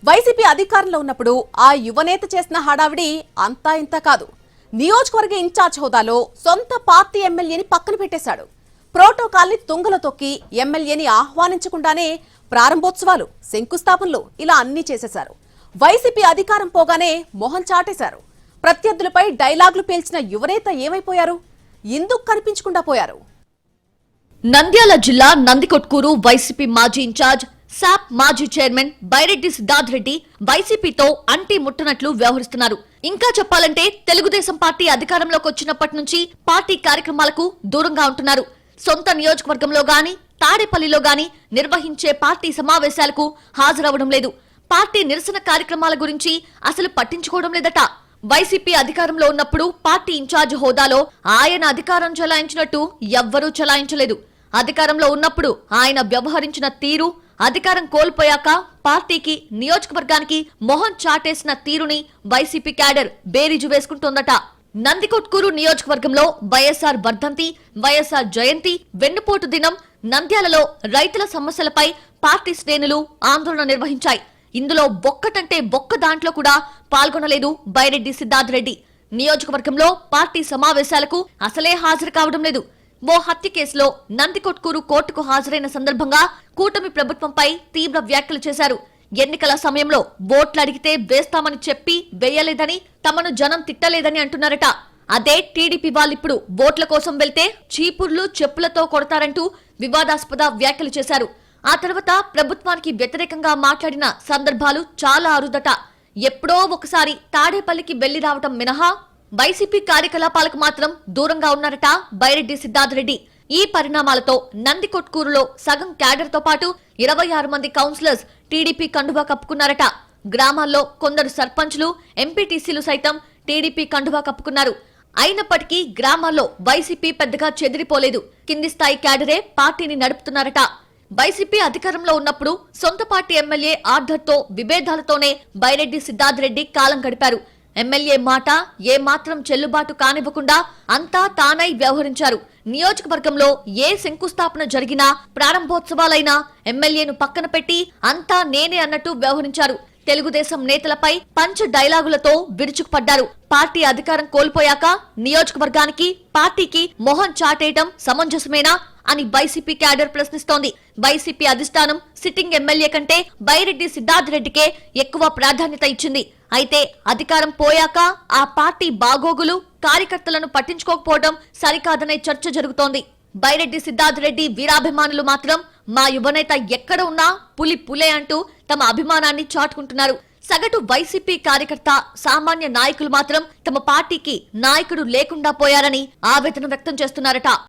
YCP అధికారంలో ఉన్నప్పుడు ఆ యువనేత చేసిన హడావిడి అంతా ఇంత కాదు. నియోజకవర్గ ఇన్ఛార్జ్ హోదాలో సొంత పార్టీ ఎమ్మెల్యేని పక్కన పెట్టేశాడు. ప్రోటోకాల్ని తుంగలో తొక్కి ఎమ్మెల్యేని ఆహ్వానించకుండానే ప్రారంభోత్సవాలు, శంకుస్థాపనలు ఇలా అన్నీ చేసేశారు. వైసీపీ అధికారం పోగానే మొహం చాటేశారు. ప్రత్యర్థులపై డైలాగులు పేల్చిన యువనేత ఏమైపోయారు? ఎందుకు కనిపించకుండా పోయారు? నంద్యాల జిల్లా నందికొట్కూరు వైసీపీ మాజీ ఇన్ఛార్జ్ సాప్ మాజీ చైర్మన్ బైరెడ్డి సిద్ధార్థ్ రెడ్డి వైసీపీతో అంటి ముట్టనట్లు వ్యవహరిస్తున్నారు. ఇంకా చెప్పాలంటే తెలుగుదేశం పార్టీ అధికారంలోకి వచ్చినప్పటి నుంచి పార్టీ కార్యక్రమాలకు దూరంగా ఉంటున్నారు. సొంత నియోజకవర్గంలో గాని తాడేపల్లిలో గాని నిర్వహించే పార్టీ సమావేశాలకు హాజరవడం లేదు. పార్టీ నిరసన కార్యక్రమాల గురించి అసలు పట్టించుకోవడం లేదట. వైసీపీ అధికారంలో ఉన్నప్పుడు పార్టీ ఇన్ఛార్జ్ హోదాలో ఆయన అధికారం చెలాయించినట్టు ఎవ్వరూ చెలాయించలేదు. అధికారంలో ఉన్నప్పుడు ఆయన వ్యవహరించిన తీరు, అధికారం కోల్పోయాక పార్టీకి, నియోజకవర్గానికి మొహం చాటేసిన తీరుని వైసీపీ క్యాడర్ బేరీజు వేసుకుంటోందట. నందికొట్కూరు నియోజకవర్గంలో వైఎస్ఆర్ వర్ధంతి, వైఎస్ఆర్ జయంతి, వెన్నుపోటు దినం, నంద్యాలలో రైతుల సమస్యలపై పార్టీ శ్రేణులు ఆందోళన నిర్వహించాయి. ఇందులో ఒక్కటంటే ఒక్క దాంట్లో కూడా పాల్గొనలేదు బైరెడ్డి సిద్ధార్థ్ రెడ్డి. నియోజకవర్గంలో పార్టీ సమావేశాలకు అసలే హాజరు కావడం లేదు. ఓ హత్య కేసులో నందికొట్కూరు కోర్టుకు హాజరైన సందర్భంగా కూటమి ప్రభుత్వంపై తీవ్ర వ్యాఖ్యలు చేశారు. ఎన్నికల సమయంలో ఓట్లు అడిగితే వేస్తామని చెప్పి వేయలేదని, తమను జనం తిట్టలేదని అంటున్నారట. అదే టీడీపీ వాళ్ళిప్పుడు ఓట్ల కోసం వెళ్తే చీపుర్లు, చెప్పులతో కొడతారంటూ వివాదాస్పద వ్యాఖ్యలు చేశారు. ఆ తర్వాత ప్రభుత్వానికి వ్యతిరేకంగా మాట్లాడిన సందర్భాలు చాలా అరుదట. ఎప్పుడో ఒకసారి తాడేపల్లికి వెళ్లి రావటం మినహా వైసీపీ కార్యకలాపాలకు మాత్రం దూరంగా ఉన్నారట బైరెడ్డి సిద్ధార్థ్ రెడ్డి. ఈ పరిణామాలతో నందికొట్కూరులో సగం క్యాడర్ తో పాటు 26 మంది కౌన్సిలర్స్ టీడీపీ కండువా కప్పుకున్నారట. గ్రామాల్లో కొందరు సర్పంచ్లు, ఎంపీటీసీలు సైతం టీడీపీ కండువా కప్పుకున్నారు. అయినప్పటికీ గ్రామాల్లో వైసీపీ పెద్దగా చెదిరిపోలేదు. కింది స్థాయి క్యాడరే పార్టీని నడుపుతున్నారట. వైసీపీ అధికారంలో ఉన్నప్పుడు సొంత పార్టీ ఎమ్మెల్యే ఆర్డర్తో, విభేదాలతోనే బైరెడ్డి సిద్ధార్థ్ రెడ్డి కాలం గడిపారు. ఎమ్మెల్యే మాట ఏమాత్రం చెల్లుబాటు కానివ్వకుండా అంతా తానై వ్యవహరించారు. నియోజకవర్గంలో ఏ శంకుస్థాపన జరిగినా, ప్రారంభోత్సవాలైనా ఎమ్మెల్యేను పక్కన పెట్టి అంతా నేనే అన్నట్టు వ్యవహరించారు. తెలుగుదేశం నేతలపై పంచ డైలాగులతో విరుచుకుపడ్డారు. పార్టీ అధికారం కోల్పోయాక నియోజకవర్గానికి, పార్టీకి మొహం చాటేయటం సమంజసమేనా అని వైసీపీ క్యాడర్ ప్రశ్నిస్తోంది. వైసీపీ అధిష్టానం సిట్టింగ్ ఎమ్మెల్యే కంటే బైరెడ్డి సిద్ధార్థ్ రెడ్డికే ఎక్కువ ప్రాధాన్యత ఇచ్చింది. అయితే అధికారం పోయాక ఆ పార్టీ బాగోగులు, కార్యకర్తలను పట్టించుకోకపోవడం సరికాదనే చర్చ జరుగుతోంది. బైరెడ్డి సిద్ధార్థ్ రెడ్డి వీరాభిమానులు మాత్రం మా యువనేత ఎక్కడ ఉన్నా పులి పులే అంటూ తమ అభిమానాన్ని చాటుకుంటున్నారు. సగటు వైసీపీ కార్యకర్త, సామాన్య నాయకులు మాత్రం తమ పార్టీకి నాయకుడు లేకుండా పోయారని ఆవేదన వ్యక్తం చేస్తున్నారట.